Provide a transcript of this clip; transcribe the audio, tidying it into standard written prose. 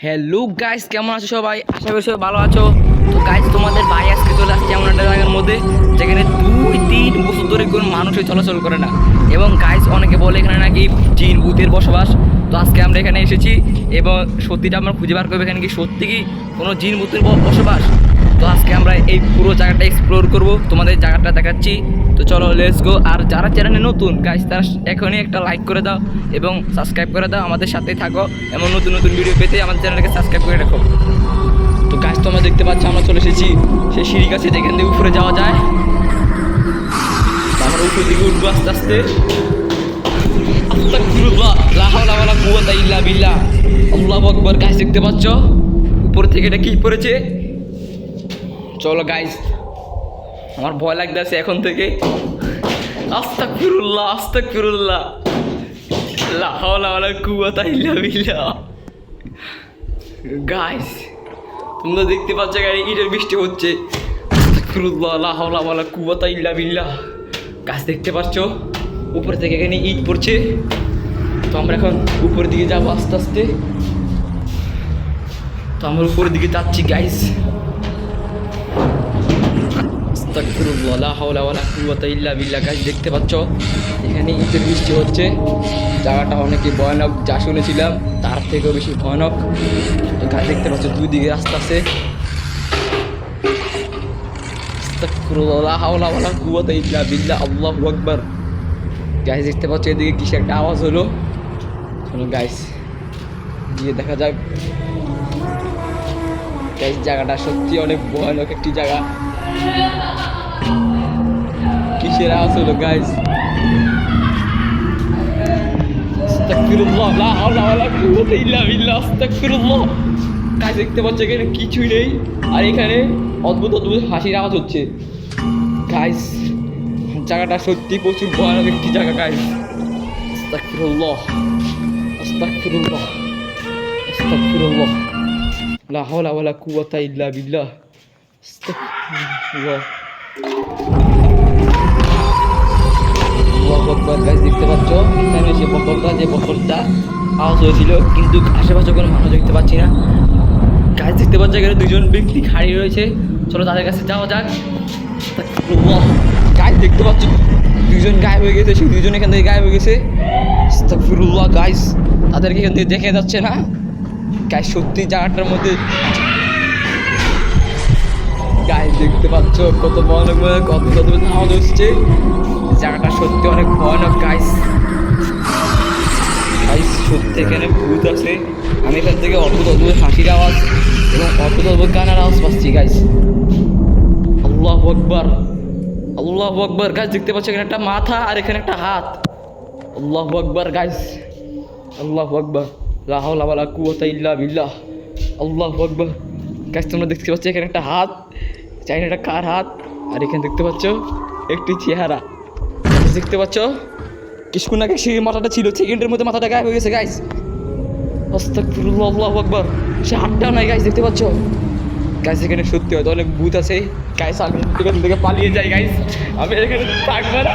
Hello guys, কেমন আছো সবাই? আশা করি সবাই ভালো আছো। তো গাইস, তোমাদের ভাই আজকে চলে আসছে এমন একটা জায়গার মধ্যে যেখানে 2-3 বছর ধরে কোনো মানুষই চলাচল করে না। এবং গাইস, অনেকে বলে এখানে নাকি জিন ভূতের বসবাস। তো আজকে আমরা এখানে এসেছি এবং সত্যিটা আমরা খুঁজে বার করবো এখানে কি সত্যি কি কোনো জিন ভূতের বসবাস। তো আজকে আমরা এই পুরো জায়গাটা এক্সপ্লোর করব, তোমাদের জায়গাটা দেখাচ্ছি। তো চলো, লেটস গো। আর যারা চ্যানেলে নতুন গাইস, তারা এখনই একটা লাইক করে দাও এবং সাবস্ক্রাইব করে দাও, আমাদের সাথেই থাকো। এমন নতুন নতুন ভিডিও পেতে আমাদের চ্যানেলকে সাবস্ক্রাইব করে রাখো। তো গাইস, তোমরা দেখতে পাচ্ছ আমরা চলে এসেছি সেই সিঁড়ি কাছে যেখান থেকে উপরে যাওয়া যায়। আমরা উপর দিকে উঠবো আস্তে আস্তে। আস্তাগফিরুল্লাহ, লা হাওলা ওয়ালা কুওয়াতা ইল্লা বিল্লাহ, আল্লাহু আকবার। গাইস, দেখতে পাচ্ছ উপর থেকে এটা কি পড়েছে? চলো গাইস, আমার ভয় লাগতেছে এখন থেকে। আস্তাগফিরুল্লাহ, আস্তাগফিরুল্লাহ, লা হাওলা ওয়ালা কুওয়াতা ইল্লা বিল্লাহ। গাইস, তোমরা দেখতে পাচ্ছ গাড়ি ইটের বৃষ্টি হচ্ছে। আস্তাগফিরুল্লাহ, লা হাওলা ওয়ালা কুওয়াতা ইল্লা বিল্লাহ। গাছ দেখতে পাচ্ছ উপর থেকে এখানে ইট পড়ছে। তো আমরা এখন উপরের দিকে যাবো আস্তে আস্তে। তো আমরা উপরের দিকে যাচ্ছি গাইস। আস্তাগফিরুল্লাহ, লা হাওলা ওয়ালা কুওয়াতা ইল্লা বিল্লাহ। গাইস, দেখতে পাচ্ছ এখানে ইটের বৃষ্টি হচ্ছে। জায়গাটা অনেকই ভয়ানক, যা শুনেছিলাম তার থেকেও বেশি ভয়ানক। তো গাছ দেখতে পাচ্ছ দুই দিকে রাস্তা আছে। আস্তাগফিরুল্লাহ, লা হাওলা ওয়ালা কুওয়াতা ইল্লা বিল্লাহ, আল্লাহু আকবার। গাইস, দেখতে পাচ্ছ এদিকে কিসে একটা আওয়াজ হলো। চলো গাইস গিয়ে দেখা যাক। গাইস, জায়গাটা সত্যি অনেক ভয়ানক একটি জায়গা। কিসের আওয়াজ হলো গাইস? আস্তাগফিরুল্লাহ, লা হাওলা ওয়ালা কুওয়াতা ইল্লা বিল্লাহ, আস্তাগফিরুল্লাহ। গাইস, দেখতে পাচ্ছ এখানে কিছুই নেই, আর এখানে অদ্ভুত অদ্ভুত হাসির আওয়াজ হচ্ছে। গাইস, জায়গাটা সত্যি প্রচুর ভয়ানক একটি জায়গা গাইস। আস্তাগফিরুল্লাহ, আস্তাগফিরুল্লাহ, আস্তাগফিরুল্লাহ, লা হাওলা ওয়ালা কুওয়াতা ইল্লা বিল্লাহ, আস্তাগফিরুল্লাহ, আল্লাহু আকবার। গাইস, দেখতে পাচ্ছ এখানে যে বটলটা আওয়াজ হয়েছিল, কিন্তু আশেপাশে কোনো মানুষ দেখতে পাচ্ছি না। গাইস, দেখতে পাচ্ছ এখানে দুজন ব্যক্তি খাড়িয়ে রয়েছে। চলো তাদের কাছে যাওয়া যাক। গাইস, দেখতে পাচ্ছ দুজন গায়েব হয়ে গেছে, সেই দুজন এখান থেকে গায়েব হয়ে গেছে। আস্তাগফিরুল্লাহ। গাইস, তাদেরকে এখান থেকে দেখে যাচ্ছে না। গাইস, সত্যি জায়গাটার মধ্যে গাইস দেখতে পাচ্ছ কত ভয়ানক কত অদ্ভুত আওয়াজ হচ্ছে। জায়গাটা সত্যি অনেক ভয়ানক গাইস। গাইস, সত্যি এখানে ভূত আছে। আমি এখান থেকে অদ্ভুত অদ্ভুত হাসির আওয়াজ এবং অদ্ভুত অদ্ভুত গানের আওয়াজ পাচ্ছি গাইস। আল্লাহু আকবার, আল্লাহু আকবার। গাইস, দেখতে পাচ্ছ এখানে একটা মাথা আর এখানে একটা হাত। আল্লাহু আকবার গাইস, আল্লাহু আকবার, লা হাওলা ওয়ালা কুওয়াতা ইল্লা বিল্লাহ, আল্লাহু আকবার। গাইস, তোমরা দেখতে পাচ্ছ এখানে একটা হাত, জানি না এটা কার হাত। আর এখানে দেখতে পাচ্ছ একটি চেহারা। দেখতে পাচ্ছ কিছুক্ষণ আগে সেই মাথাটা ছিল, সেকেন্ডের মধ্যে মাথাটা গায়েব হয়ে গেছে গাইস। আস্তাগফিরুল্লাহ, আল্লাহু আকবার। সে হাতটাও নাই গাইস, দেখতে পাচ্ছ। গাইস, এখানে সত্যি হয়তো অনেক ভূত আছে গাইস। আমি এখান থেকে পালিয়ে যাই গাইস, আমি এখানে থাকবো না।